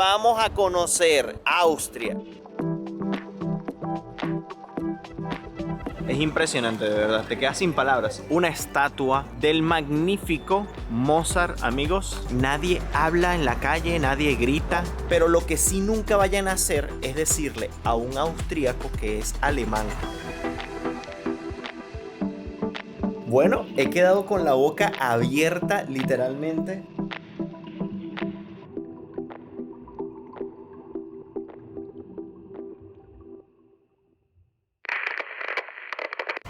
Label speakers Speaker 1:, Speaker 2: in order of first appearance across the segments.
Speaker 1: vamos a conocer Austria. Es impresionante, de verdad, te quedas sin palabras. Una estatua del magnífico Mozart, amigos. Nadie habla en la calle, nadie grita. Pero lo que sí nunca vayan a hacer es decirle a un austríaco que es alemán. Bueno, he quedado con la boca abierta, literalmente.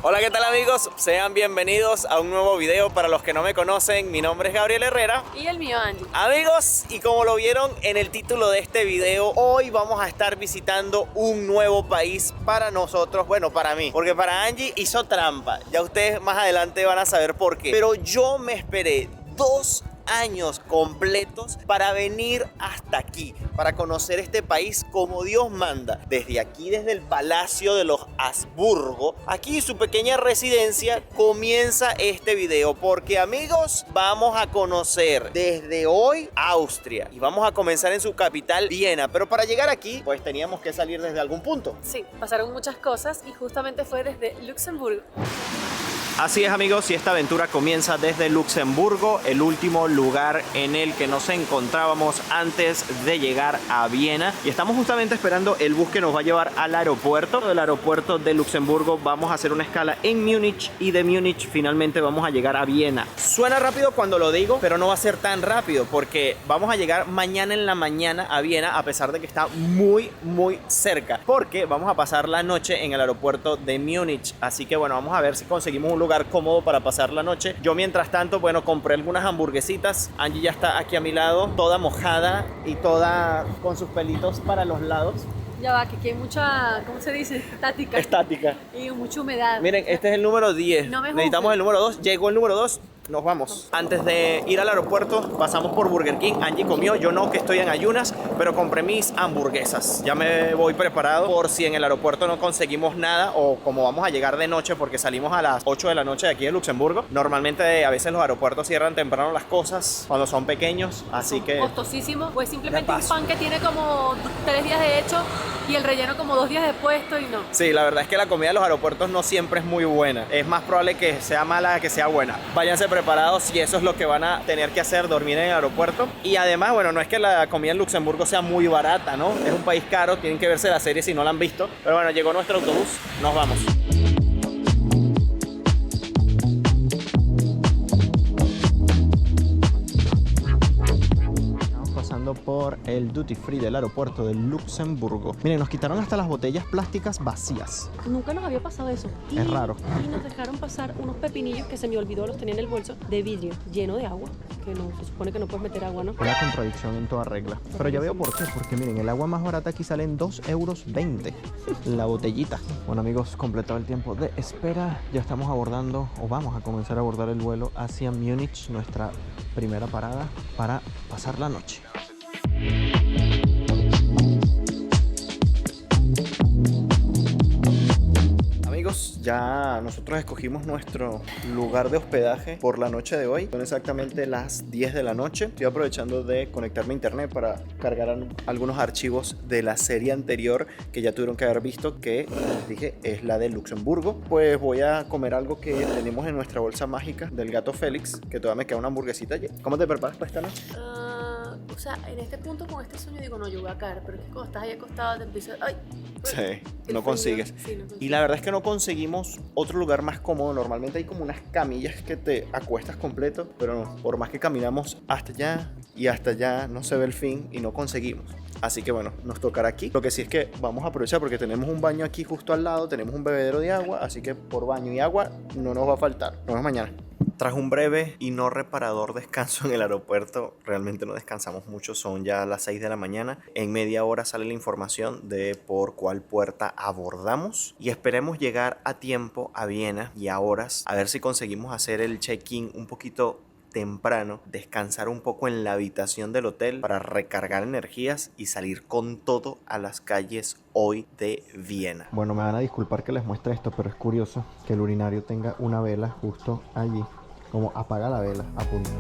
Speaker 1: Hola, ¿qué tal, amigos? Sean bienvenidos a un nuevo video. Para los que no me conocen, mi nombre es Gabriel Herrera.
Speaker 2: Y el mío, Angie.
Speaker 1: Amigos, y como lo vieron en el título de este video, hoy vamos a estar visitando un nuevo país para nosotros, bueno, para mí, porque para Angie hizo trampa. Ya ustedes más adelante van a saber por qué. Pero yo me esperé 2 años completos para venir hasta aquí, para conocer este país como Dios manda. Desde aquí, desde el Palacio de los Habsburgo, aquí su pequeña residencia, comienza este video, porque, amigos, vamos a conocer desde hoy Austria y vamos a comenzar en su capital, Viena. Pero para llegar aquí, pues teníamos que salir desde algún punto.
Speaker 2: Sí, pasaron muchas cosas y justamente fue desde Luxemburgo.
Speaker 1: Así es, amigos, y esta aventura comienza desde Luxemburgo, el último lugar en el que nos encontrábamos antes de llegar a Viena. Y estamos justamente esperando el bus que nos va a llevar al aeropuerto. Del aeropuerto de Luxemburgo vamos a hacer una escala en Múnich y de Múnich finalmente vamos a llegar a Viena. Suena rápido cuando lo digo, pero no va a ser tan rápido porque vamos a llegar mañana en la mañana a Viena, a pesar de que está muy cerca, porque vamos a pasar la noche en el aeropuerto de Múnich. Así que bueno, vamos a ver si conseguimos un lugar cómodo para pasar la noche. Yo mientras tanto, bueno, compré algunas hamburguesitas. Angie ya está aquí a mi lado, toda mojada y toda con sus pelitos para los lados.
Speaker 2: Ya va, que aquí hay mucha, ¿cómo se dice? Estática.
Speaker 1: Estática.
Speaker 2: Y mucha humedad.
Speaker 1: Miren, este es el número 10.
Speaker 2: No me
Speaker 1: necesitamos
Speaker 2: juzguen.
Speaker 1: el número 2. Llegó el número 2. Nos vamos. Antes de ir al aeropuerto, pasamos por Burger King. Angie comió, yo no, que estoy en ayunas, pero compré mis hamburguesas. Ya me voy preparado por si en el aeropuerto no conseguimos nada, o como vamos a llegar de noche, porque salimos a las 8 de la noche de aquí de Luxemburgo. Normalmente a veces los aeropuertos cierran temprano las cosas cuando son pequeños, así que...
Speaker 2: Costosísimo, pues simplemente
Speaker 1: De
Speaker 2: un
Speaker 1: paso.
Speaker 2: pan que tiene como 3 días de hecho y el relleno como 2 días de puesto y no.
Speaker 1: Sí, la verdad es que la comida de los aeropuertos no siempre es muy buena. Es más probable que sea mala que sea buena. Váyanse preparados si eso es lo que van a tener que hacer, dormir en el aeropuerto. Y además, bueno, no es que la comida en Luxemburgo sea muy barata, ¿no? Es un país caro, tienen que verse la serie si no la han visto. Pero bueno, llegó nuestro autobús, nos vamos. Por el duty free del aeropuerto de Luxemburgo. Miren, nos quitaron hasta las botellas plásticas vacías.
Speaker 2: Nunca nos había pasado eso.
Speaker 1: Es raro.
Speaker 2: Y nos dejaron pasar unos pepinillos que se me olvidó, los tenía en el bolso, de vidrio, lleno de agua. Que no, se supone que no puedes meter agua, ¿no?
Speaker 1: Una contradicción en toda regla. Pero ya veo por qué. Porque miren, el agua más barata aquí sale en 2,20 euros la botellita. Bueno, amigos, completado el tiempo de espera. Ya estamos abordando, o vamos a comenzar a abordar el vuelo hacia Múnich, nuestra primera parada para pasar la noche. Amigos, ya nosotros escogimos nuestro lugar de hospedaje por la noche de hoy. Son exactamente las 10 de la noche. Estoy aprovechando de conectarme a internet para cargar algunos archivos de la serie anterior que ya tuvieron que haber visto, que les dije es la de Luxemburgo. Pues voy a comer algo que tenemos en nuestra bolsa mágica del gato Félix, que todavía me queda una hamburguesita allí. ¿Cómo te preparas para esta noche?
Speaker 2: O sea, en este punto con este sueño digo, no, yo voy a caer, pero es que cuando estás ahí acostado te empiezas, ay.
Speaker 1: Sí, no consigues.
Speaker 2: Sí, no consigues.
Speaker 1: Y la verdad es que no conseguimos otro lugar más cómodo. Normalmente hay como unas camillas que te acuestas completo, pero no, por más que caminamos hasta allá y hasta allá, no se ve el fin y no conseguimos. Así que bueno, nos tocará aquí. Lo que sí es que vamos a aprovechar porque tenemos un baño aquí justo al lado, tenemos un bebedero de agua, así que por baño y agua no nos va a faltar. Nos vemos mañana. Tras un breve y no reparador descanso en el aeropuerto, realmente no descansamos mucho, son ya las 6 de la mañana. En media hora sale la información de por cuál puerta abordamos y esperemos llegar a tiempo a Viena y a horas, a ver si conseguimos hacer el check-in un poquito temprano, descansar un poco en la habitación del hotel para recargar energías y salir con todo a las calles hoy de Viena. Bueno, me van a disculpar que les muestre esto, pero es curioso que el urinario tenga una vela justo allí, como apaga la vela, a punto.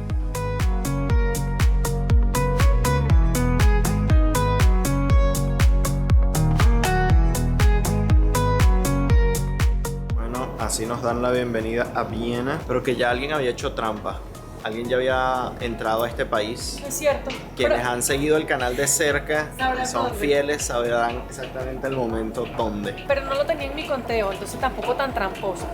Speaker 1: Así nos dan la bienvenida a Viena, pero que ya alguien había hecho trampa. Alguien ya había entrado a este país.
Speaker 2: Es cierto.
Speaker 1: Quienes han seguido el canal de cerca,
Speaker 2: Sabrán
Speaker 1: son
Speaker 2: dónde.
Speaker 1: fieles, sabrán exactamente el momento dónde.
Speaker 2: Pero no lo tenía en mi conteo, entonces tampoco tan tramposo.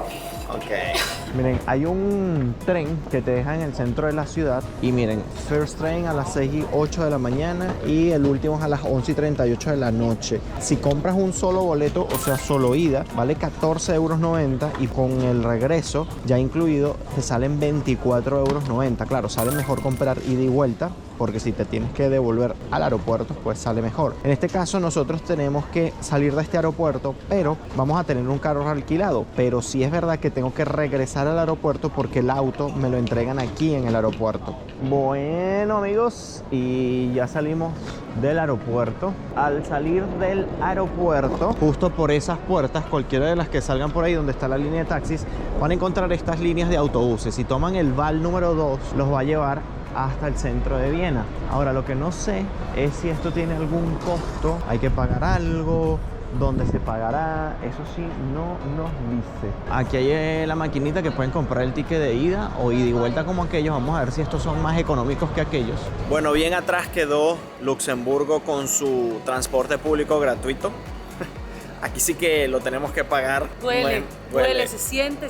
Speaker 1: Ok. Miren, hay un tren que te deja en el centro de la ciudad. Y miren, first train a las 6:08 de la mañana y el último es a las 11:38 de la noche. Si compras un solo boleto, o sea, solo ida, vale 14,90 € y con el regreso ya incluido te salen 24,90 €. Claro, sale mejor comprar ida y vuelta, porque si te tienes que devolver al aeropuerto, pues sale mejor. En este caso nosotros tenemos que salir de este aeropuerto, pero vamos a tener un carro alquilado. Pero sí es verdad que tengo que regresar al aeropuerto porque el auto me lo entregan aquí en el aeropuerto. Bueno, amigos, y ya salimos del aeropuerto. Al salir del aeropuerto, justo por esas puertas, cualquiera de las que salgan por ahí donde está la línea de taxis, van a encontrar estas líneas de autobuses. Si toman el VAL número 2, los va a llevar hasta el centro de Viena. Ahora, lo que no sé es si esto tiene algún costo, hay que pagar algo, dónde se pagará, eso sí no nos dice. Aquí hay la maquinita que pueden comprar el ticket de ida o ida y vuelta como aquellos. Vamos a ver si estos son más económicos que aquellos. Bueno, bien atrás quedó Luxemburgo con su transporte público gratuito. Aquí sí que lo tenemos que pagar.
Speaker 2: Duele, se siente.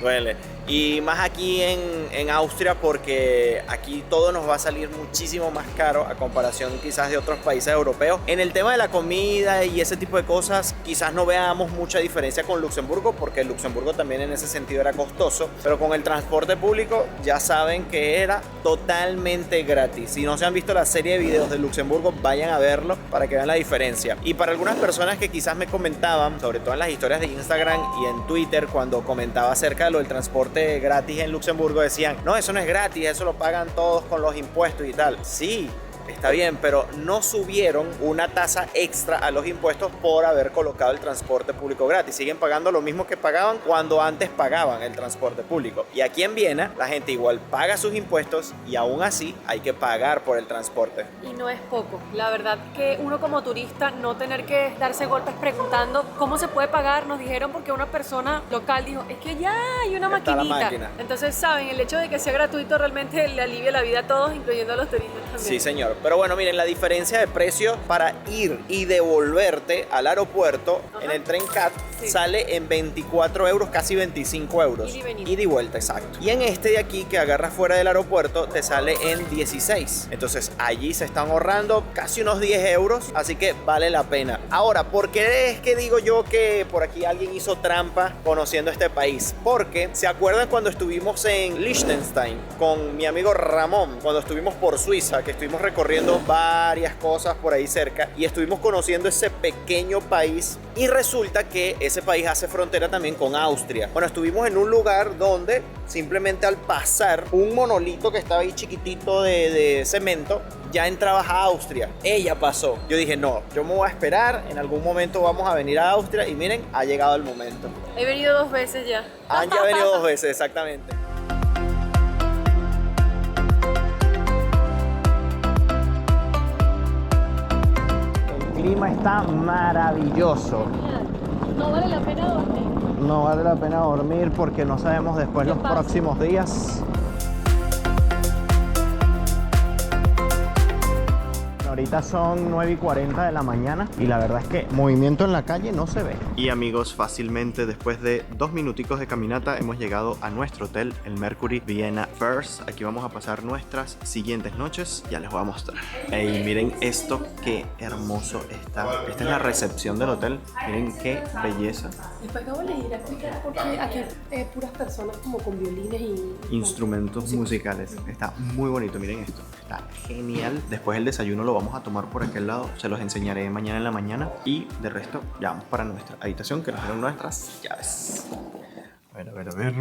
Speaker 1: Duele. Y más aquí en Austria, porque aquí todo nos va a salir muchísimo más caro a comparación quizás de otros países europeos. En el tema de la comida y ese tipo de cosas, quizás no veamos mucha diferencia con Luxemburgo, porque Luxemburgo también en ese sentido era costoso, pero con el transporte público ya saben que era totalmente gratis. Si no se han visto la serie de videos de Luxemburgo, vayan a verlo para que vean la diferencia. Y para algunas personas que quizás me comentaban, sobre todo en las historias de Instagram y en Twitter, cuando comentaba acerca de lo del transporte gratis en Luxemburgo, decían, no, eso no es gratis, eso lo pagan todos con los impuestos y tal. Sí, está bien, pero no subieron una tasa extra a los impuestos por haber colocado el transporte público gratis. Siguen pagando lo mismo que pagaban cuando antes pagaban el transporte público. Y aquí en Viena, la gente igual paga sus impuestos y aún así hay que pagar por el transporte.
Speaker 2: Y no es poco. La verdad que uno como turista no tener que darse golpes preguntando cómo se puede pagar, nos dijeron porque una persona local dijo, es que ya hay una
Speaker 1: Está la
Speaker 2: maquinita.
Speaker 1: máquina.
Speaker 2: Entonces, saben, el hecho de que sea gratuito realmente le alivia la vida a todos, incluyendo a los turistas también.
Speaker 1: Sí, señor. Pero bueno, miren, la diferencia de precio para ir y devolverte al aeropuerto en el tren CAT sale en 24 €, casi 25 €.
Speaker 2: Ida y venida.
Speaker 1: Ida y vuelta, exacto. Y en este de aquí que agarras fuera del aeropuerto te sale en 16. Entonces allí se están ahorrando casi unos 10 €, así que vale la pena. Ahora, ¿por qué es que digo yo que por aquí alguien hizo trampa conociendo este país? Porque, ¿se acuerdan cuando estuvimos en Liechtenstein con mi amigo Ramón? Cuando estuvimos por Suiza, que estuvimos recorriendo varias cosas por ahí cerca y estuvimos conociendo ese pequeño país, y resulta que ese país hace frontera también con Austria. Bueno, estuvimos en un lugar donde simplemente al pasar un monolito que estaba ahí chiquitito de cemento, ya entrabas a Austria. Ella pasó. Yo dije, no, yo me voy a esperar, en algún momento vamos a venir a Austria, y miren, ha llegado el momento.
Speaker 2: He venido 2 veces ya.
Speaker 1: Han ya venido 2 veces, exactamente. El clima está maravilloso.
Speaker 2: No vale la pena dormir.
Speaker 1: No vale la pena dormir porque no sabemos después los próximos días. Ahorita son 9:40 de la mañana y la verdad es que movimiento en la calle no se ve. Y amigos, fácilmente después de 2 minuticos de caminata hemos llegado a nuestro hotel, el Mercury Vienna First. Aquí vamos a pasar nuestras siguientes noches. Ya les voy a mostrar. Ey, miren esto, qué hermoso está. Esta es la recepción del hotel. Miren qué belleza.
Speaker 2: Después acabo de ir a explicar por qué aquí hay puras personas como con violines y
Speaker 1: Instrumentos musicales. Está muy bonito, miren esto. Está genial. Después el desayuno lo vamos a tomar por aquel lado. Se los enseñaré mañana en la mañana. Y de resto, ya vamos para nuestra habitación, que nos dieron nuestras llaves. A ver.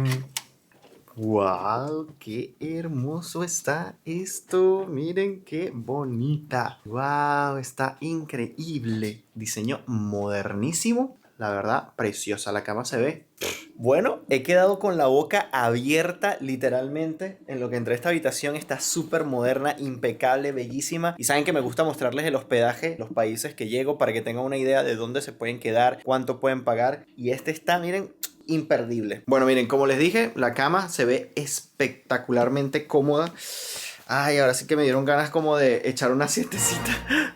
Speaker 1: ¡Wow! ¡Qué hermoso está esto! Miren qué bonita. ¡Wow! Está increíble. Diseño modernísimo. La verdad, preciosa. La cama se ve. Bueno, he quedado con la boca abierta literalmente en lo que entré a esta habitación. Está súper moderna, impecable, bellísima. Y saben que me gusta mostrarles el hospedaje, los países que llego, para que tengan una idea de dónde se pueden quedar, cuánto pueden pagar. Y este está, miren, imperdible. Bueno, miren, como les dije, la cama se ve espectacularmente cómoda. Ay, ahora sí que me dieron ganas como de echar una siestecita.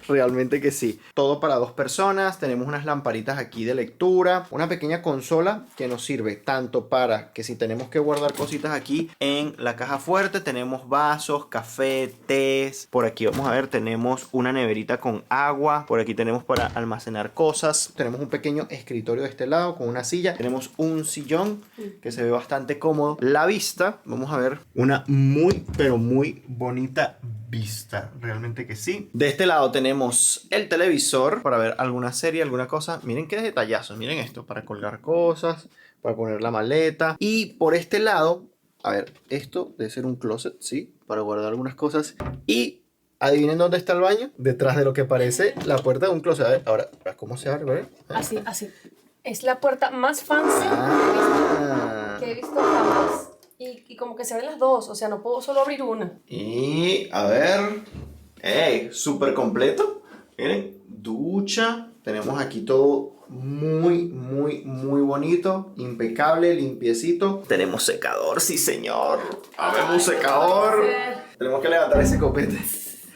Speaker 1: Realmente que sí. Todo para 2 personas. Tenemos unas lamparitas aquí de lectura. Una pequeña consola que nos sirve tanto para que si tenemos que guardar cositas aquí en la caja fuerte. Tenemos vasos, café, tés. Por aquí vamos a ver, tenemos una neverita con agua. Por aquí tenemos para almacenar cosas. Tenemos un pequeño escritorio de este lado con una silla. Tenemos un sillón que se ve bastante cómodo. La vista, vamos a ver, una muy, pero muy bonita vista, realmente que sí. De este lado tenemos el televisor para ver alguna serie, alguna cosa. Miren qué detallazos, miren esto, para colgar cosas, para poner la maleta. Y por este lado, a ver, esto debe ser un closet, sí, para guardar algunas cosas. Y adivinen dónde está el baño, detrás de lo que parece la puerta de un closet. A ver, ahora, ¿cómo se abre? ¿Ver?
Speaker 2: Así, así. Es la puerta más fancy que he visto jamás. Y como que se abren las dos, o sea, no puedo solo abrir una.
Speaker 1: Y a ver, ¡ey! Súper completo. Miren, ducha. Tenemos aquí todo muy, muy, muy bonito, impecable, limpiecito. Tenemos secador, sí señor. Habemos secador. Tenemos que levantar ese copete.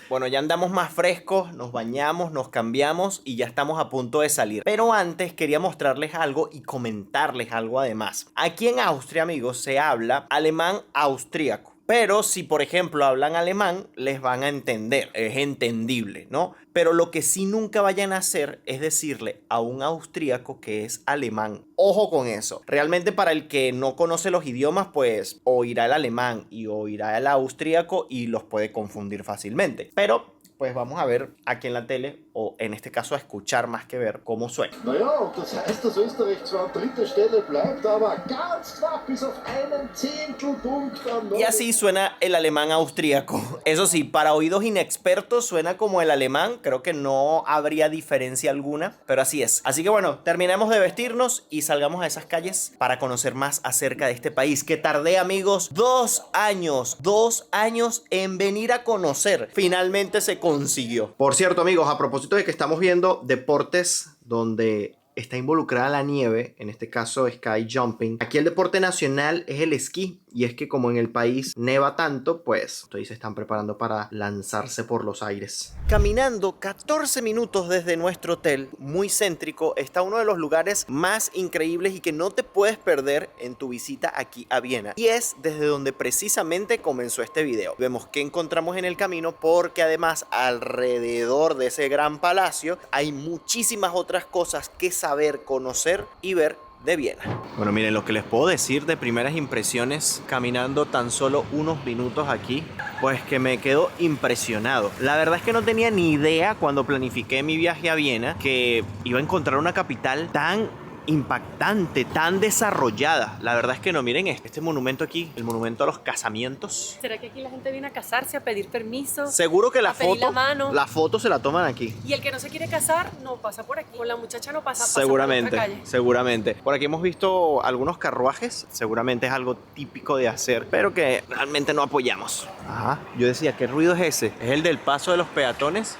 Speaker 1: Bueno, ya andamos más frescos, nos bañamos, nos cambiamos y ya estamos a punto de salir. Pero antes quería mostrarles algo y comentarles algo además. Aquí en Austria, amigos, se habla alemán austríaco. Pero si, por ejemplo, hablan alemán, les van a entender, es entendible, ¿no? Pero lo que sí nunca vayan a hacer es decirle a un austríaco que es alemán. Ojo con eso. Realmente para el que no conoce los idiomas, pues oirá el alemán y oirá el austríaco y los puede confundir fácilmente. Pero pues vamos a ver aquí en la tele, o en este caso a escuchar más que ver cómo suena.
Speaker 3: Naja, das heißt, dass Österreich zwar an dritter Stelle bleibt, aber ganz knapp bis auf einen Zehntelpunkt an
Speaker 1: Y así suena el alemán austríaco. Eso sí, para oídos inexpertos suena como el alemán. Creo que no habría diferencia alguna, pero así es. Así que bueno, terminemos de vestirnos y salgamos a esas calles para conocer más acerca de este país que tardé, amigos, 2 años. 2 años en venir a conocer. Finalmente se consiguió. Por cierto, amigos, a propósito de que estamos viendo deportes donde está involucrada la nieve, en este caso sky jumping, aquí el deporte nacional es el esquí. Y es que como en el país neva tanto, pues ustedes se están preparando para lanzarse por los aires. Caminando 14 minutos desde nuestro hotel, muy céntrico, está uno de los lugares más increíbles y que no te puedes perder en tu visita aquí a Viena. Y es desde donde precisamente comenzó este video. Vemos qué encontramos en el camino, porque además alrededor de ese gran palacio hay muchísimas otras cosas que saber, conocer y ver de Viena. Bueno, miren, lo que les puedo decir de primeras impresiones caminando tan solo unos minutos aquí, pues que me quedo impresionado. La verdad es que no tenía ni idea cuando planifiqué mi viaje a Viena que iba a encontrar una capital tan impactante, tan desarrollada. La verdad es que no, miren este monumento aquí, el monumento a los casamientos.
Speaker 2: ¿Será que aquí la gente viene a casarse, a pedir permiso?
Speaker 1: Seguro que la foto se la toman aquí.
Speaker 2: Y el que no se quiere casar no pasa por aquí. Con la muchacha no pasa,
Speaker 1: seguramente,
Speaker 2: pasa por otra calle.
Speaker 1: Seguramente. Por aquí hemos visto algunos carruajes, seguramente es algo típico de hacer, pero que realmente no apoyamos. Ajá, yo decía, ¿qué ruido es ese? ¿Es el del paso de los peatones?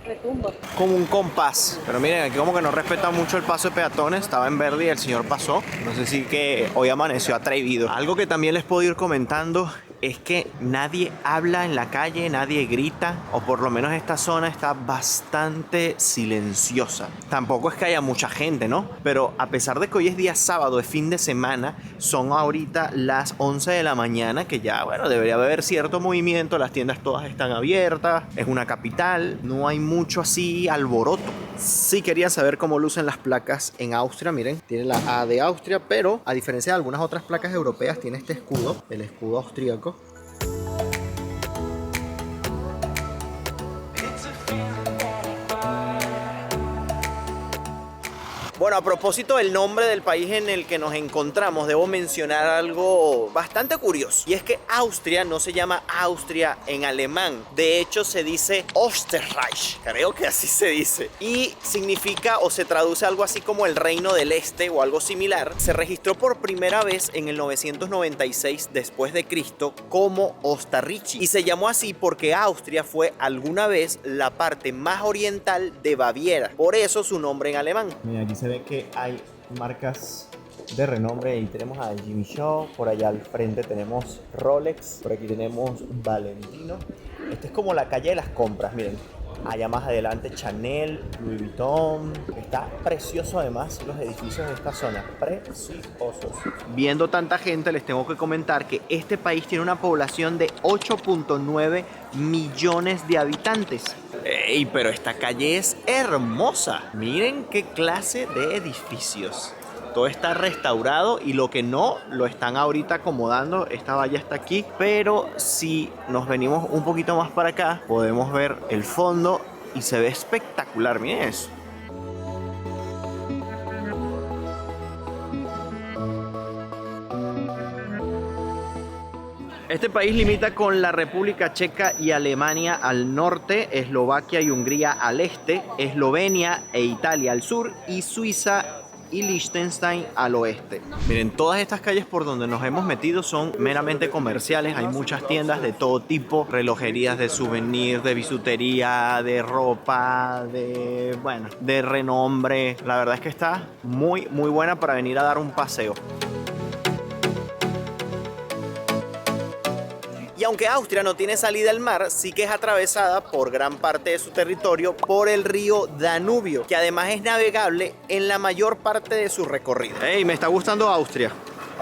Speaker 2: Retumba.
Speaker 1: Como un compás. Pero miren, aquí como que no respeta mucho el paso de peatones. Estaba en verde y el señor pasó. No sé si que hoy amaneció atrevido. Algo que también les puedo ir comentando es que nadie habla en la calle, nadie grita, o por lo menos esta zona está bastante silenciosa. Tampoco es que haya mucha gente, ¿no? Pero a pesar de que hoy es día sábado, es fin de semana, son ahorita las 11 de la mañana, que ya, bueno, debería haber cierto movimiento, las tiendas todas están abiertas, es una capital, no hay mucho así alboroto. Sí quería saber cómo lucen las placas en Austria, miren, tiene la A de Austria, pero a diferencia de algunas otras placas europeas, tiene este escudo, el escudo austríaco. Bueno, a propósito del nombre del país en el que nos encontramos, debo mencionar algo bastante curioso. Y es que Austria no se llama Austria en alemán. De hecho, se dice Österreich. Creo que así se dice. Y significa o se traduce algo así como el Reino del Este o algo similar. Se registró por primera vez en el 996 después de Cristo como Ostarrichi. Y se llamó así porque Austria fue alguna vez la parte más oriental de Baviera. Por eso su nombre en alemán. Mira, aquí se ve que hay marcas de renombre. Ahí tenemos a Jimmy Choo, por allá al frente tenemos Rolex, por aquí tenemos Valentino. Esta es como la calle de las compras, miren. Allá más adelante Chanel, Louis Vuitton. Está precioso además los edificios de esta zona, preciosos. Viendo tanta gente, les tengo que comentar que este país tiene una población de 8.9 millones de habitantes. ¡Ey! Pero esta calle es hermosa. Miren qué clase de edificios. Todo está restaurado y lo que no, lo están ahorita acomodando. Esta valla está aquí, pero si nos venimos un poquito más para acá, podemos ver el fondo y se ve espectacular. Miren eso. Este país limita con la República Checa y Alemania al norte, Eslovaquia y Hungría al este, Eslovenia e Italia al sur y Suiza y Liechtenstein al oeste. Miren, todas estas calles por donde nos hemos metido son meramente comerciales. Hay muchas tiendas de todo tipo, relojerías de souvenir, de bisutería, de ropa, de renombre. La verdad es que está muy buena para venir a dar un paseo. Y aunque Austria no tiene salida al mar, sí que es atravesada por gran parte de su territorio por el río Danubio, que además es navegable en la mayor parte de su recorrido. ¡Ey! Me está gustando Austria.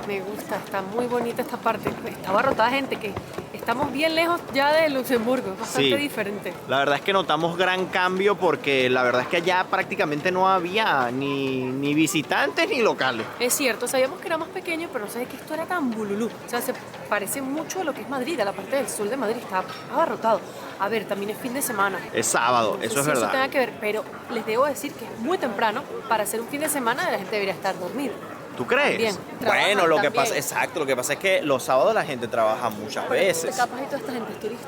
Speaker 2: Me gusta, está muy bonita esta parte. Está abarrotada de gente, que estamos bien lejos ya de Luxemburgo, bastante diferente.
Speaker 1: La verdad es que notamos gran cambio porque la verdad es que allá prácticamente no había ni visitantes ni locales.
Speaker 2: Es cierto, sabíamos que era más pequeño, pero no sabía que esto era tan bululú. O sea, se parece mucho a lo que es Madrid, a la parte del sur de Madrid, está abarrotado. A ver, también es fin de semana.
Speaker 1: Es sábado,
Speaker 2: Entonces,
Speaker 1: eso es verdad.
Speaker 2: Eso tenga que ver, pero les debo decir que es muy temprano para hacer un fin de semana, la gente debería estar dormida.
Speaker 1: ¿Tú crees?
Speaker 2: También.
Speaker 1: Bueno, lo que
Speaker 2: También.
Speaker 1: pasa, exacto, lo que pasa es que los sábados la gente trabaja muchas veces.
Speaker 2: Capaz y toda esta gente es turista.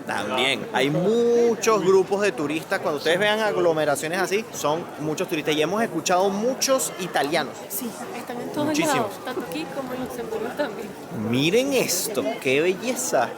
Speaker 1: También. Hay muchos grupos de turistas. Cuando ustedes vean aglomeraciones así, son muchos turistas. Y hemos escuchado muchos italianos.
Speaker 2: Sí, están en todos
Speaker 1: Muchísimos.
Speaker 2: lados, tanto aquí como en Luxemburgo también.
Speaker 1: Miren esto, qué belleza.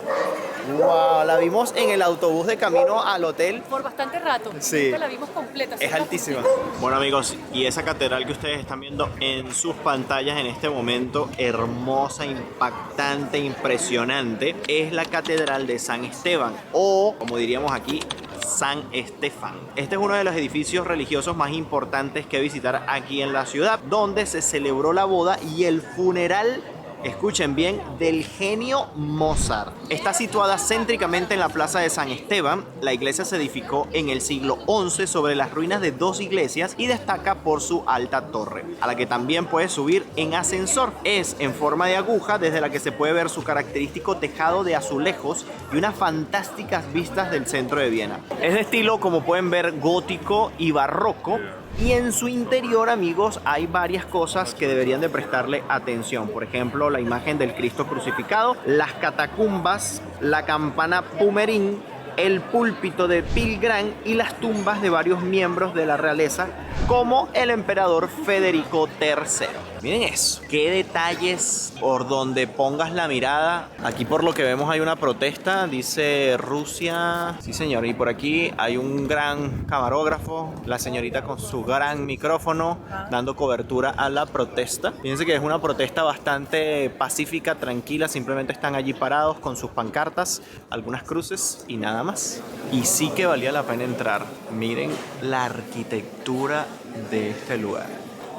Speaker 1: Wow, la vimos en el autobús de camino al hotel.
Speaker 2: Por bastante rato.
Speaker 1: Sí.
Speaker 2: Esta la vimos completa.
Speaker 1: Es altísima. Bueno amigos, y esa catedral que ustedes están viendo en sus pantallas en este momento, hermosa, impactante, impresionante, es la Catedral de San Esteban, o como diríamos aquí, San Estefan. Este es uno de los edificios religiosos más importantes que visitar aquí en la ciudad, donde se celebró la boda y el funeral, escuchen bien, del genio Mozart. Está situada céntricamente en la plaza de San Esteban. La iglesia se edificó en el siglo XI sobre las ruinas de dos iglesias y destaca por su alta torre, a la que también puedes subir en ascensor. Es en forma de aguja, desde la que se puede ver su característico tejado de azulejos y unas fantásticas vistas del centro de Viena. Es de estilo, como pueden ver, gótico y barroco. Y en su interior, amigos, hay varias cosas que deberían de prestarle atención. Por ejemplo, la imagen del Cristo crucificado, las catacumbas, la campana Pumerín, el púlpito de Pilgrán y las tumbas de varios miembros de la realeza, como el emperador Federico III. Miren eso, qué detalles por donde pongas la mirada. Aquí por lo que vemos hay una protesta, dice Rusia. Sí señor, y por aquí hay un gran camarógrafo, la señorita con su gran micrófono dando cobertura a la protesta. Fíjense que es una protesta bastante pacífica, tranquila, simplemente están allí parados con sus pancartas, algunas cruces y nada más. Y sí que valía la pena entrar. Miren la arquitectura de este lugar.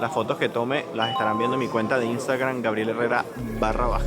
Speaker 1: Las fotos que tome las estarán viendo en mi cuenta de Instagram, Gabriel Herrera _.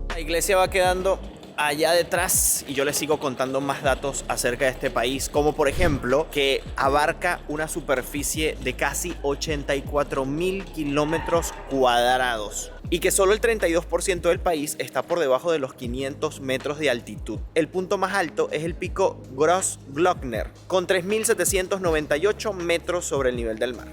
Speaker 1: La iglesia va quedando allá detrás y yo les sigo contando más datos acerca de este país, como por ejemplo que abarca una superficie de casi 84.000 kilómetros cuadrados y que solo el 32% del país está por debajo de los 500 metros de altitud. El punto más alto es el pico Grossglockner, con 3.798 metros sobre el nivel del mar.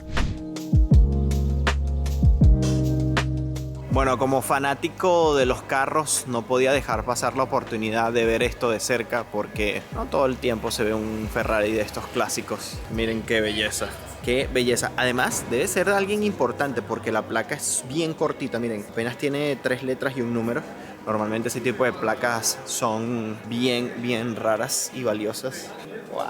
Speaker 1: Bueno, como fanático de los carros, no podía dejar pasar la oportunidad de ver esto de cerca porque no todo el tiempo se ve un Ferrari de estos clásicos. Miren qué belleza. Qué belleza. Además, debe ser de alguien importante porque la placa es bien cortita. Miren, apenas tiene 3 letras y un número. Normalmente ese tipo de placas son bien raras y valiosas. ¡Wow!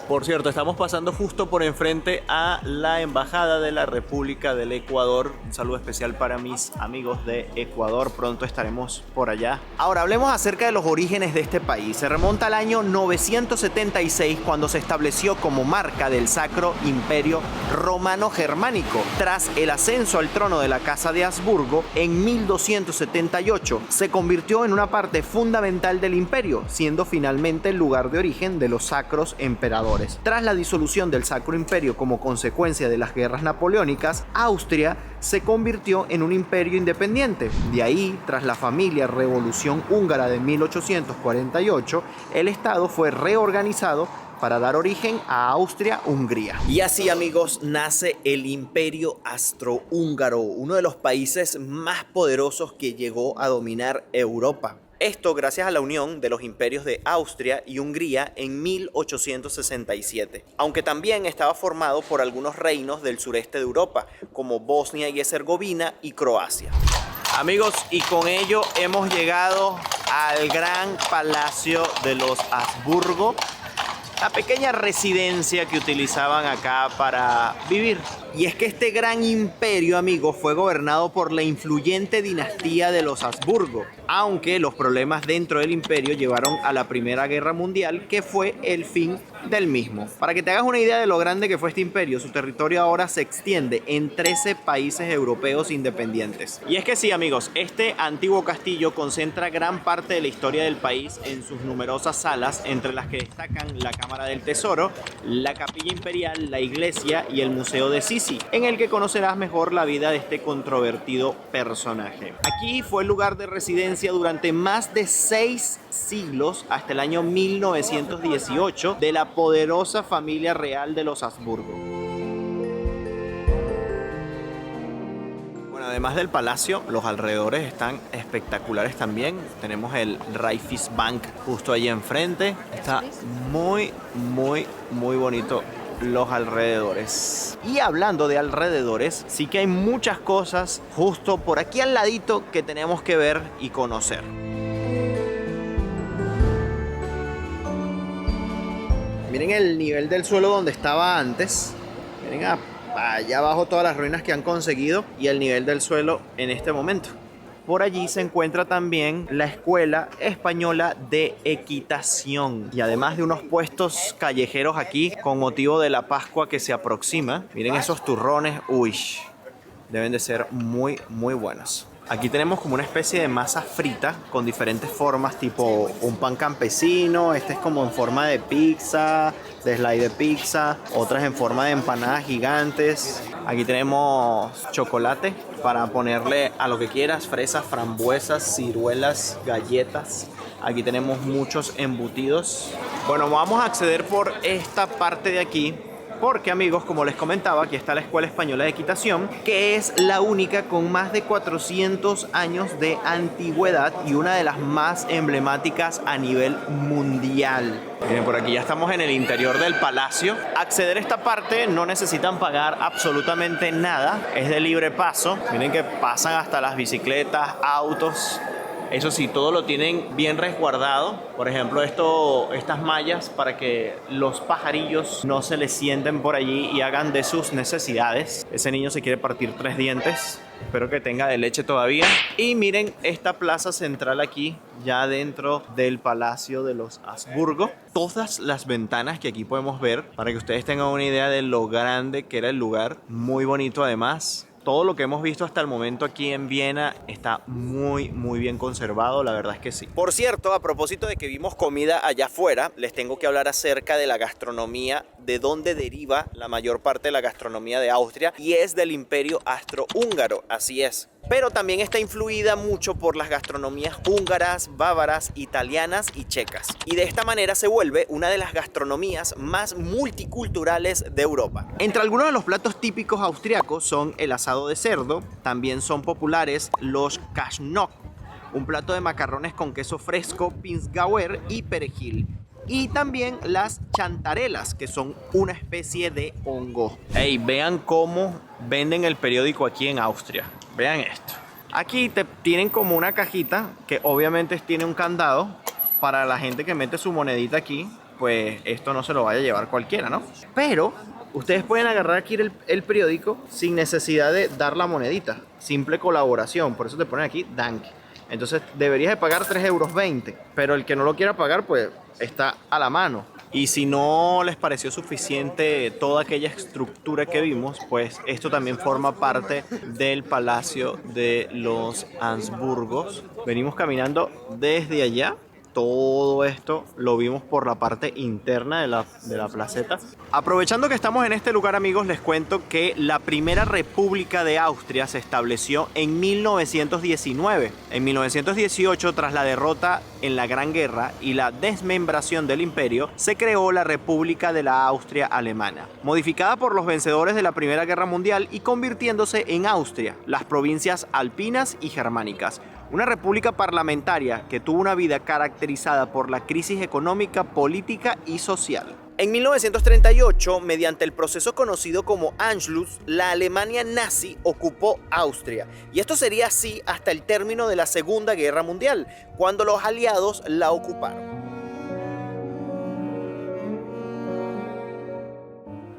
Speaker 1: Por cierto, estamos pasando justo por enfrente a la Embajada de la República del Ecuador. Un saludo especial para mis amigos de Ecuador. Pronto estaremos por allá. Ahora, hablemos acerca de los orígenes de este país. Se remonta al año 976 cuando se estableció como marca del Sacro Imperio Romano Germánico. Tras el ascenso al trono de la Casa de Habsburgo, en 1278 se convirtió en una parte fundamental del imperio, siendo finalmente el lugar de origen de los sacros emperadores. Tras la disolución del Sacro Imperio como consecuencia de las guerras napoleónicas, Austria se convirtió en un imperio independiente. De ahí, tras la familia Revolución Húngara de 1848, el Estado fue reorganizado para dar origen a Austria-Hungría. Y así, amigos, nace el Imperio Austrohúngaro, uno de los países más poderosos que llegó a dominar Europa. Esto gracias a la unión de los imperios de Austria y Hungría en 1867, aunque también estaba formado por algunos reinos del sureste de Europa, como Bosnia y Herzegovina y Croacia. Amigos, y con ello hemos llegado al gran palacio de los Habsburgo, la pequeña residencia que utilizaban acá para vivir. Y es que este gran imperio, amigos, fue gobernado por la influyente dinastía de los Habsburgo, aunque los problemas dentro del imperio llevaron a la Primera Guerra Mundial, que fue el fin del mismo. Para que te hagas una idea de lo grande que fue este imperio, su territorio ahora se extiende en 13 países europeos independientes. Y es que sí, amigos, este antiguo castillo concentra gran parte de la historia del país en sus numerosas salas, entre las que destacan la Cámara del Tesoro, la Capilla Imperial, la Iglesia y el Museo de Sisi, en el que conocerás mejor la vida de este controvertido personaje. Aquí fue el lugar de residencia durante más de 6 siglos, hasta el año 1918, de la poderosa familia real de los Habsburgo. Bueno, además del palacio, los alrededores están espectaculares también. Tenemos el Raiffeisenbank justo allí enfrente. Está muy bonito los alrededores. Y hablando de alrededores, sí que hay muchas cosas justo por aquí al ladito que tenemos que ver y conocer. Miren el nivel del suelo donde estaba antes. Miren allá abajo todas las ruinas que han conseguido y el nivel del suelo en este momento. Por allí se encuentra también la Escuela Española de Equitación. Y además de unos puestos callejeros aquí con motivo de la Pascua que se aproxima. Miren esos turrones. Uy, deben de ser muy buenos. Aquí tenemos como una especie de masa frita con diferentes formas, tipo un pan campesino. Este es como en forma de pizza, de slide de pizza. Otras en forma de empanadas gigantes. Aquí tenemos chocolate para ponerle a lo que quieras: fresas, frambuesas, ciruelas, galletas. Aquí tenemos muchos embutidos. Bueno, vamos a acceder por esta parte de aquí. Porque, amigos, como les comentaba, aquí está la Escuela Española de Equitación, que es la única con más de 400 años de antigüedad y una de las más emblemáticas a nivel mundial. Miren, por aquí ya estamos en el interior del palacio. Acceder a esta parte no necesitan pagar absolutamente nada, es de libre paso. Miren que pasan hasta las bicicletas, autos. Eso sí, todo lo tienen bien resguardado. Por ejemplo, estas mallas para que los pajarillos no se les sienten por allí y hagan de sus necesidades. Ese niño se quiere partir 3 dientes. Espero que tenga de leche todavía. Y miren esta plaza central aquí, ya dentro del Palacio de los Habsburgo. Todas las ventanas que aquí podemos ver, para que ustedes tengan una idea de lo grande que era el lugar. Muy bonito además. Todo lo que hemos visto hasta el momento aquí en Viena está muy bien conservado, la verdad es que sí. Por cierto, a propósito de que vimos comida allá afuera, les tengo que hablar acerca de la gastronomía, de dónde deriva la mayor parte de la gastronomía de Austria, y es del Imperio Austrohúngaro, así es. pero también está influida mucho por las gastronomías húngaras, bávaras, italianas y checas. Y de esta manera se vuelve una de las gastronomías más multiculturales de Europa. Entre algunos de los platos típicos austriacos son el asado de cerdo, también son populares los Käsknock, un plato de macarrones con queso fresco, Pinzgauer y perejil. Y también las chantarelas, que son una especie de hongo. Hey, vean cómo venden el periódico aquí en Austria. Vean esto. Aquí te tienen como una cajita que obviamente tiene un candado para la gente que mete su monedita aquí. Pues esto no se lo vaya a llevar cualquiera, ¿no? Pero ustedes pueden agarrar aquí el periódico sin necesidad de dar la monedita. Simple colaboración. Por eso te ponen aquí Dank. Entonces deberías de pagar 3,20 €. Pero el que no lo quiera pagar, pues está a la mano. Y si no les pareció suficiente toda aquella estructura que vimos, pues esto también forma parte del Palacio de los Habsburgos. Venimos caminando desde allá. Todo esto lo vimos por la parte interna de la placeta. Aprovechando que estamos en este lugar, amigos, les cuento que la primera república de Austria se estableció en 1919. En 1918, tras la derrota en la Gran Guerra y la desmembración del imperio, se creó la República de la Austria Alemana, modificada por los vencedores de la Primera Guerra Mundial y convirtiéndose en Austria, las provincias alpinas y germánicas. Una república parlamentaria que tuvo una vida caracterizada por la crisis económica, política y social. En 1938, mediante el proceso conocido como Anschluss, la Alemania nazi ocupó Austria. Y esto sería así hasta el término de la Segunda Guerra Mundial, cuando los aliados la ocuparon.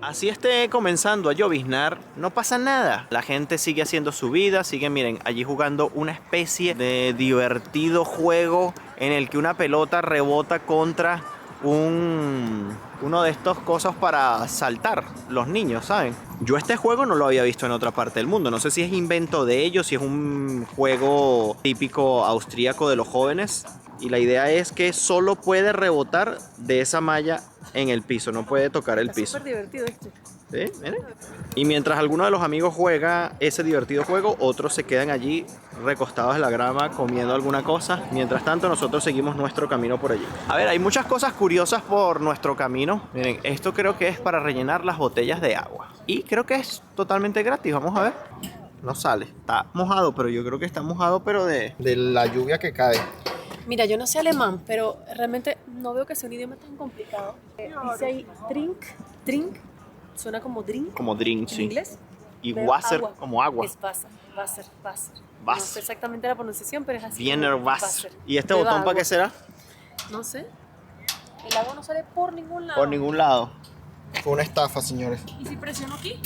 Speaker 1: Así esté comenzando a lloviznar, no pasa nada. La gente sigue haciendo su vida, sigue, miren, allí jugando una especie de divertido juego en el que una pelota rebota contra uno de estos cosas para saltar los niños, ¿saben? Yo este juego no lo había visto en otra parte del mundo. No sé si es invento de ellos, si es un juego típico austríaco de los jóvenes. Y la idea es que solo puede rebotar de esa malla en el piso, no puede tocar el piso.
Speaker 2: Es súper divertido esto.
Speaker 1: ¿Sí? Miren. Y mientras alguno de los amigos juega ese divertido juego, otros se quedan allí recostados en la grama comiendo alguna cosa. Mientras tanto, nosotros seguimos nuestro camino por allí. A ver, hay muchas cosas curiosas por nuestro camino. Miren, esto creo que es para rellenar las botellas de agua. Y creo que es totalmente gratis, vamos a ver. No sale, está mojado, pero yo creo que está mojado, pero de la lluvia que cae.
Speaker 2: Mira, yo no sé alemán, pero realmente no veo que sea un idioma tan complicado. Dice ahí drink, suena como drink.
Speaker 1: Como drink,
Speaker 2: en
Speaker 1: sí.
Speaker 2: inglés.
Speaker 1: Y
Speaker 2: Veo
Speaker 1: Wasser,
Speaker 2: agua.
Speaker 1: como agua.
Speaker 2: Es Wasser. No
Speaker 1: Wasser.
Speaker 2: sé exactamente la pronunciación, pero es así.
Speaker 1: Wiener
Speaker 2: como
Speaker 1: Wasser. ¿Y este
Speaker 2: Beba
Speaker 1: botón
Speaker 2: agua.
Speaker 1: para qué será?
Speaker 2: No sé. El agua no sale por ningún lado.
Speaker 1: Por ningún lado.
Speaker 4: Fue una estafa, señores.
Speaker 2: ¿Y si presiono aquí?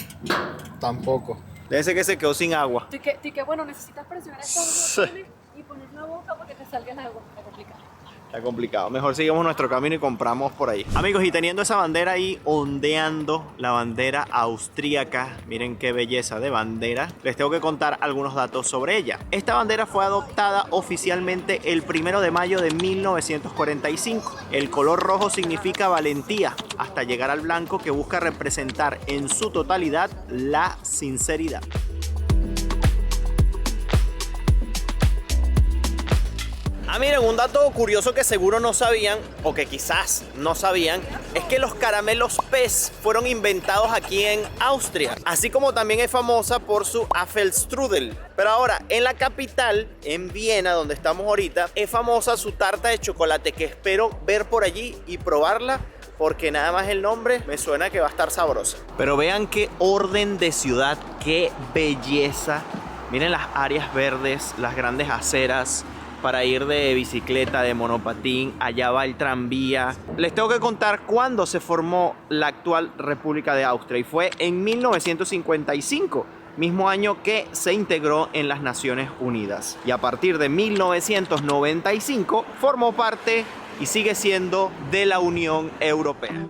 Speaker 4: Tampoco.
Speaker 1: Debe ser que se quedó sin agua.
Speaker 2: Tú que bueno, necesitas presionar esta
Speaker 1: Sí.
Speaker 2: botones y poner la boca porque te salga el agua. Está complicado.
Speaker 1: Está complicado. Mejor sigamos nuestro camino y compramos por ahí. Amigos, y teniendo esa bandera ahí ondeando, la bandera austríaca, miren qué belleza de bandera, les tengo que contar algunos datos sobre ella. Esta bandera fue adoptada oficialmente el 1 de mayo de 1945. El color rojo significa valentía, hasta llegar al blanco, que busca representar en su totalidad la sinceridad. Miren, un dato curioso que seguro no sabían, o que quizás no sabían, es que los caramelos Pez fueron inventados aquí en Austria, así como también es famosa por su Apfelstrudel. Pero ahora, en la capital, en Viena, donde estamos ahorita, es famosa su tarta de chocolate, que espero ver por allí y probarla, porque nada más el nombre me suena que va a estar sabrosa. Pero vean qué orden de ciudad, qué belleza. Miren las áreas verdes, las grandes aceras para ir de bicicleta, de monopatín. Allá va el tranvía. Les tengo que contar cuándo se formó la actual República de Austria, y fue en 1955, mismo año que se integró en las Naciones Unidas. Y a partir de 1995 formó parte y sigue siendo de la Unión Europea.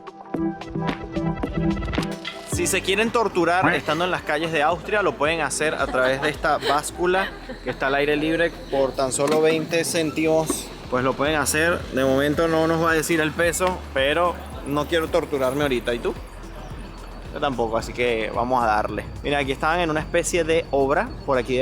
Speaker 1: Si se quieren torturar estando en las calles de Austria, lo pueden hacer a través de esta báscula que está al aire libre por tan solo 20 céntimos. Pues lo pueden hacer. De momento no nos va a decir el peso, pero no quiero torturarme ahorita. ¿Y tú? Yo tampoco, así que vamos a darle. Mira, aquí estaban en una especie de obra. Por aquí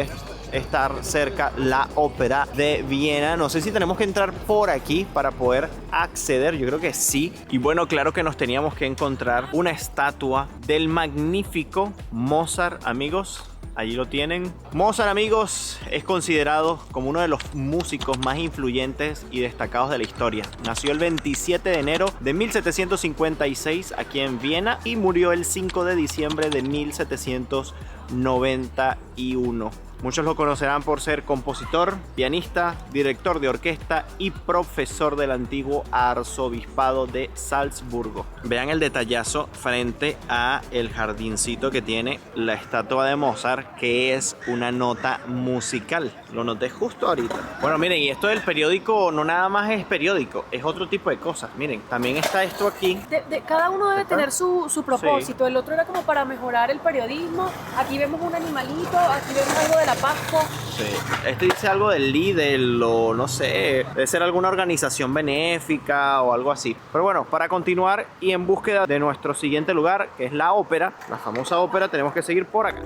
Speaker 1: estar cerca la Ópera de Viena. No sé si tenemos que entrar por aquí para poder acceder, yo creo que sí. Y bueno, claro que nos teníamos que encontrar una estatua del magnífico Mozart, amigos. Allí lo tienen. Mozart, amigos, es considerado como uno de los músicos más influyentes y destacados de la historia. Nació el 27 de enero de 1756 aquí en Viena y murió el 5 de diciembre de 1791. Muchos lo conocerán por ser compositor, pianista, director de orquesta y profesor del antiguo arzobispado de Salzburgo. Vean el detallazo frente a el jardincito que tiene la estatua de Mozart, que es una nota musical. Lo noté justo ahorita. Bueno, miren, y esto del periódico no nada más es periódico, es otro tipo de cosas. Miren, también está esto aquí.
Speaker 2: Cada uno debe tener su propósito. Sí. El otro era como para mejorar el periodismo. Aquí vemos un animalito, aquí vemos algo de la Pascua.
Speaker 1: Sí. Este dice algo del Lidl o no sé, debe ser alguna organización benéfica o algo así. Pero bueno, para continuar y en búsqueda de nuestro siguiente lugar, que es la ópera, la famosa ópera, tenemos que seguir por acá.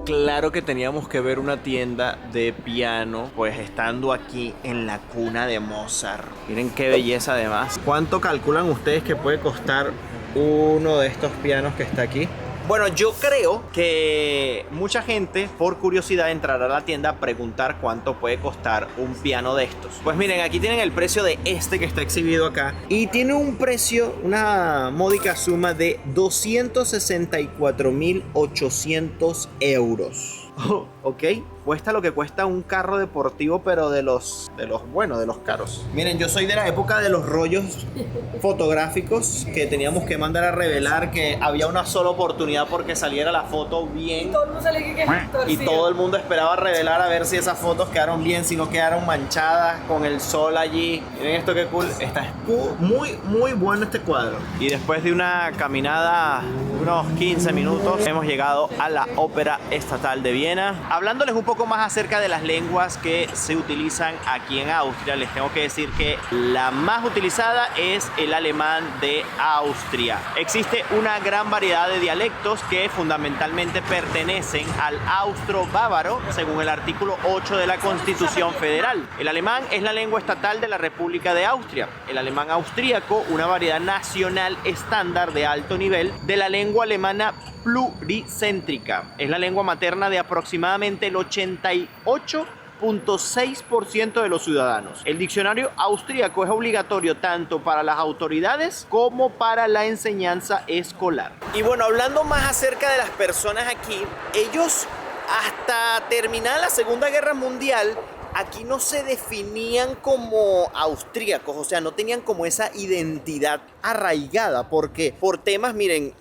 Speaker 1: Claro que teníamos que ver una tienda de piano, pues estando aquí en la cuna de Mozart. Miren qué belleza además. ¿Cuánto calculan ustedes que puede costar uno de estos pianos que está aquí? Bueno, yo creo que mucha gente por curiosidad entrará a la tienda a preguntar cuánto puede costar un piano de estos. Pues miren, aquí tienen el precio de este que está exhibido acá y tiene un precio, una módica suma de 264.800 euros. Ok, cuesta lo que cuesta un carro deportivo, pero de los caros. Miren, yo soy de la época de los rollos fotográficos que teníamos que mandar a revelar, que había una sola oportunidad porque saliera la foto bien.
Speaker 2: Y todo el mundo sale
Speaker 1: y todo el mundo esperaba revelar a ver si esas fotos quedaron bien, si no quedaron manchadas con el sol allí. Miren esto qué cool. Está muy, muy bueno este cuadro. Y después de una caminada, unos 15 minutos, hemos llegado a la Ópera Estatal de Viena. Hablándoles un poco más acerca de las lenguas que se utilizan aquí en Austria, les tengo que decir que la más utilizada es el alemán de Austria. Existe una gran variedad de dialectos que fundamentalmente pertenecen al austro-bávaro, según el artículo 8 de la Constitución Federal. El alemán es la lengua estatal de la República de Austria. El alemán austríaco, una variedad nacional estándar de alto nivel de la lengua alemana pluricéntrica. Es la lengua materna de aproximadamente el 88.6% de los ciudadanos. El diccionario austríaco es obligatorio tanto para las autoridades como para la enseñanza escolar. Y bueno, hablando más acerca de las personas aquí, ellos hasta terminar la Segunda Guerra Mundial aquí no se definían como austríacos, o sea, no tenían como esa identidad arraigada, porque por temas, miren,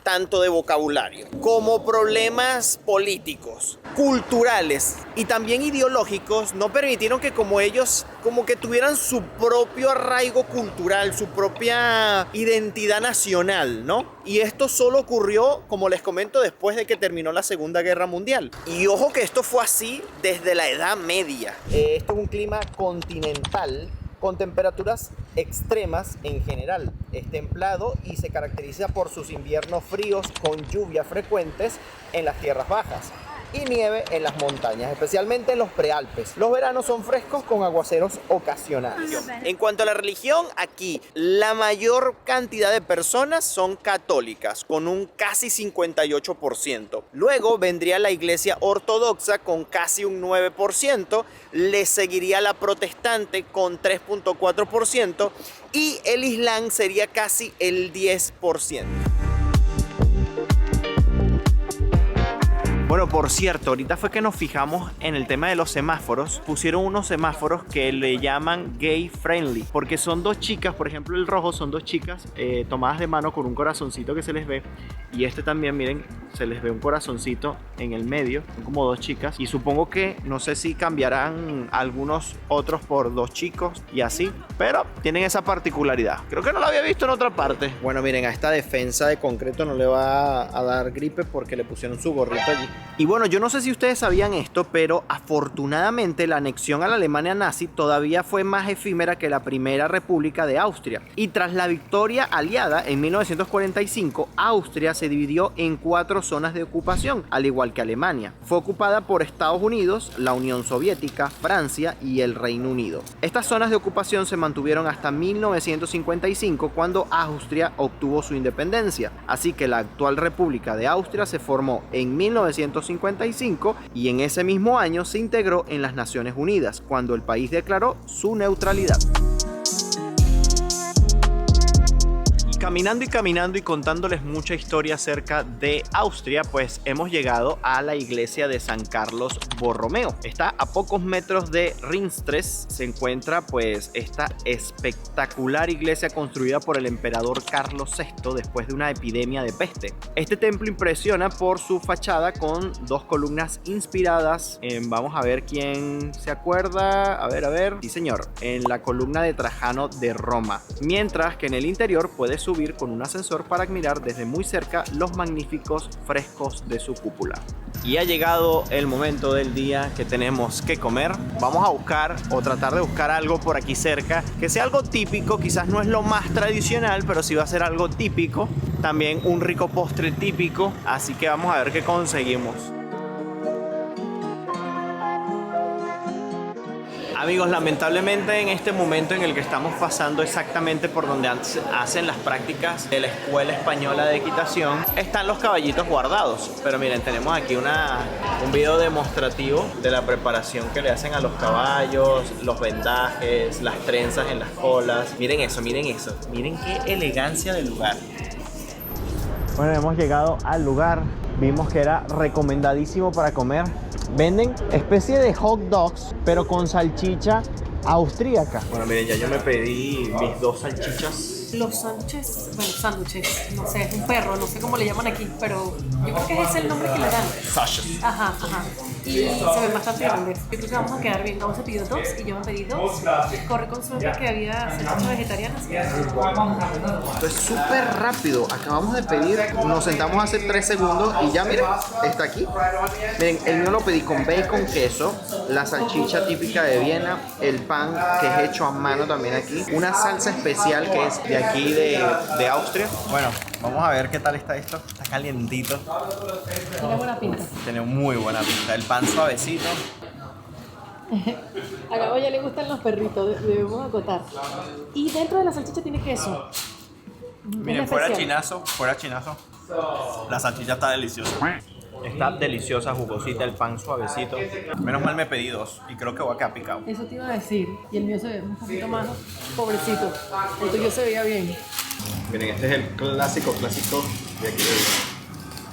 Speaker 1: tanto de vocabulario como problemas políticos, culturales y también ideológicos, no permitieron que como ellos, como que tuvieran su propio arraigo cultural, su propia identidad nacional, ¿no? Y esto solo ocurrió, como les comento, después de que terminó la Segunda Guerra Mundial. Y ojo que esto fue así desde la Edad Media. Esto es un clima continental con temperaturas extremas en general. Es templado y se caracteriza por sus inviernos fríos con lluvias frecuentes en las tierras bajas y nieve en las montañas, especialmente en los prealpes. Los veranos son frescos con aguaceros ocasionales. En cuanto a la religión, aquí la mayor cantidad de personas son católicas, con un casi 58%. Luego vendría la iglesia ortodoxa con casi un 9%, le seguiría la protestante con 3.4% y el islam sería casi el 10%. Bueno, por cierto, ahorita fue que nos fijamos en el tema de los semáforos. Pusieron unos semáforos que le llaman gay friendly, porque son dos chicas, por ejemplo el rojo son dos chicas tomadas de mano con un corazoncito que se les ve, y este también, miren, se les ve un corazoncito en el medio, son como dos chicas, y supongo que, no sé si cambiarán algunos otros por dos chicos y así, pero tienen esa particularidad. Creo que no lo había visto en otra parte. Bueno, miren, a esta defensa de concreto no le va a dar gripe porque le pusieron su gorrito allí. Y bueno, yo no sé si ustedes sabían esto, pero afortunadamente la anexión a la Alemania nazi todavía fue más efímera que la Primera República de Austria. Y tras la victoria aliada en 1945, Austria se se dividió en 4 zonas de ocupación, al igual que Alemania. Fue ocupada por Estados Unidos, la Unión Soviética, Francia y el Reino Unido. Estas zonas de ocupación se mantuvieron hasta 1955, cuando Austria obtuvo su independencia. Así que la actual República de Austria se formó en 1955 y en ese mismo año se integró en las Naciones Unidas, cuando el país declaró su neutralidad. Caminando y contándoles mucha historia acerca de Austria, pues hemos llegado a la iglesia de San Carlos Borromeo. Está a pocos metros de Rindstres. Se encuentra pues esta espectacular iglesia construida por el emperador Carlos VI después de una epidemia de peste. Este templo impresiona por su fachada con 2 columnas inspiradas en, vamos a ver quién se acuerda, a ver, sí señor, en la columna de Trajano de Roma. Mientras que en el interior puede subir con un ascensor para admirar desde muy cerca los magníficos frescos de su cúpula. Y ha llegado el momento del día que tenemos que comer. Vamos a buscar o tratar de buscar algo por aquí cerca que sea algo típico. Quizás no es lo más tradicional, pero sí va a ser algo típico. También un rico postre típico. Así que vamos a ver qué conseguimos. Amigos, lamentablemente en este momento en el que estamos pasando exactamente por donde hacen las prácticas de la Escuela Española de Equitación, están los caballitos guardados. Pero miren, tenemos aquí un video demostrativo de la preparación que le hacen a los caballos, los vendajes, las trenzas en las colas. Miren eso, miren qué elegancia del lugar. Bueno, hemos llegado al lugar, vimos que era recomendadísimo para comer. Venden especie de hot dogs, pero con salchicha austríaca. Bueno, miren, ya yo me pedí mis 2 salchichas.
Speaker 2: Los sándwiches, no sé, es un perro, no sé cómo le llaman aquí, pero yo creo que ese es el nombre que le dan.
Speaker 1: Sashes.
Speaker 2: Ajá. Y se ven bastante grandes. Yo creo que vamos a quedar bien. Vamos a pedir 2 y yo me pedí 2. Corre con suerte que había salchichas vegetarianas.
Speaker 1: Esto es súper rápido. Acabamos de pedir, nos sentamos hace 3 segundos y ya, miren, está aquí. Miren, el mío lo pedí con bacon, queso, la salchicha típica de Viena, el pan que es hecho a mano también aquí, una salsa especial que es de aquí de Austria. Bueno, vamos a ver qué tal está esto. Está calientito.
Speaker 2: Tiene buena pinta.
Speaker 1: Tiene muy buena pinta. El pan suavecito.
Speaker 2: A Gabo ya le gustan los perritos, debemos acotar. Y dentro de la salchicha tiene queso.
Speaker 1: Miren, fuera chinazo. La salchicha está deliciosa. Está deliciosa, jugosita, el pan suavecito. Menos mal me pedí 2 y creo que voy a quedar picado.
Speaker 2: Eso te iba a decir. Y el mío se ve un poquito más pobrecito. El tuyo se veía bien.
Speaker 1: Miren, este es el clásico de aquí.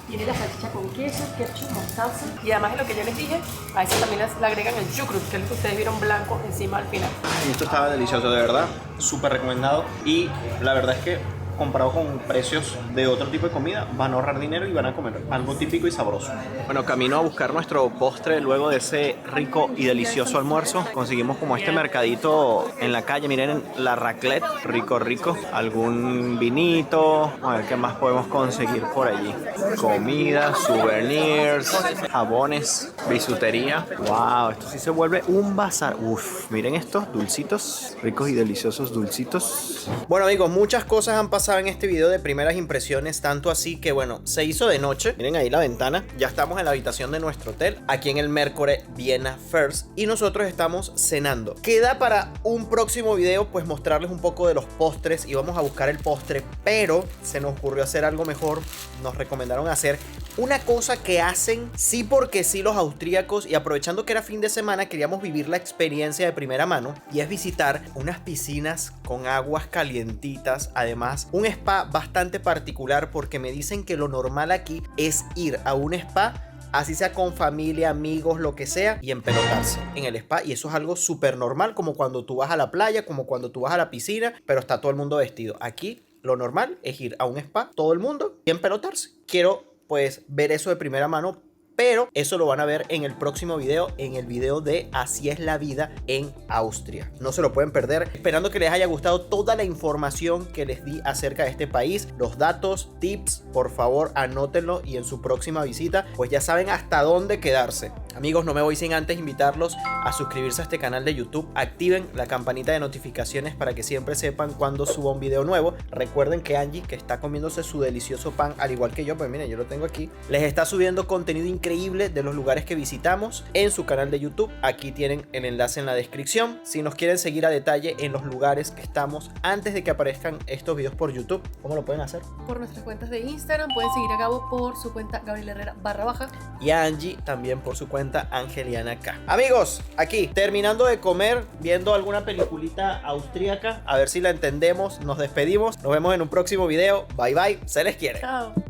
Speaker 2: Tiene la salchicha con queso, ketchup, mostaza. Y además de lo que yo les dije, a eso también le agregan el chucrut, que es el que ustedes vieron blanco encima al final.
Speaker 1: Ay, esto estaba delicioso, de verdad. Súper recomendado. Y la verdad es que comparado con precios de otro tipo de comida, van a ahorrar dinero y van a comer algo típico y sabroso. Bueno, camino a buscar nuestro postre luego de ese rico y delicioso almuerzo. Conseguimos como este mercadito en la calle, miren, la raclette, rico. Algún vinito, a ver qué más podemos conseguir por allí. Comida, souvenirs, jabones, bisutería. Wow, esto sí se vuelve un bazar. Uf, miren estos dulcitos, ricos y deliciosos dulcitos. Bueno amigos, muchas cosas han pasado en este video de primeras impresiones, tanto así que bueno, se hizo de noche. Miren ahí la ventana. Ya estamos en la habitación de nuestro hotel, aquí en el Mercure Vienna First, y nosotros estamos cenando. Queda para un próximo video pues mostrarles un poco de los postres y vamos a buscar el postre, pero se nos ocurrió hacer algo mejor. Nos recomendaron hacer una cosa que hacen sí porque sí los austríacos, y aprovechando que era fin de semana queríamos vivir la experiencia de primera mano, y es visitar unas piscinas con aguas calientitas, además un spa bastante particular, porque me dicen que lo normal aquí es ir a un spa, así sea con familia, amigos, lo que sea, y empelotarse en el spa. Y eso es algo súper normal, como cuando tú vas a la playa, como cuando tú vas a la piscina, pero está todo el mundo vestido. Aquí lo normal es ir a un spa, todo el mundo, y empelotarse. Quiero pues ver eso de primera mano, pero eso lo van a ver en el próximo video, en el video de Así es la vida en Austria. No se lo pueden perder. Esperando que les haya gustado toda la información que les di acerca de este país, los datos, tips, por favor anótenlo y en su próxima visita pues ya saben hasta dónde quedarse. Amigos, no me voy sin antes invitarlos a suscribirse a este canal de YouTube, activen la campanita de notificaciones para que siempre sepan cuando suba un video nuevo. Recuerden que Angie, que está comiéndose su delicioso pan al igual que yo, pues miren, yo lo tengo aquí, les está subiendo contenido increíble de los lugares que visitamos en su canal de YouTube. Aquí tienen el enlace en la descripción. Si nos quieren seguir a detalle en los lugares que estamos antes de que aparezcan estos videos por YouTube, ¿cómo lo pueden hacer?
Speaker 2: Por nuestras cuentas de Instagram, pueden seguir a Gabo por su cuenta Gabriel Herrera _
Speaker 1: y a Angie también por su cuenta Angeliana K. Amigos, aquí terminando de comer, viendo alguna peliculita austríaca, a ver si la entendemos. Nos despedimos, nos vemos en un próximo video. Bye bye, se les quiere.
Speaker 2: Chao.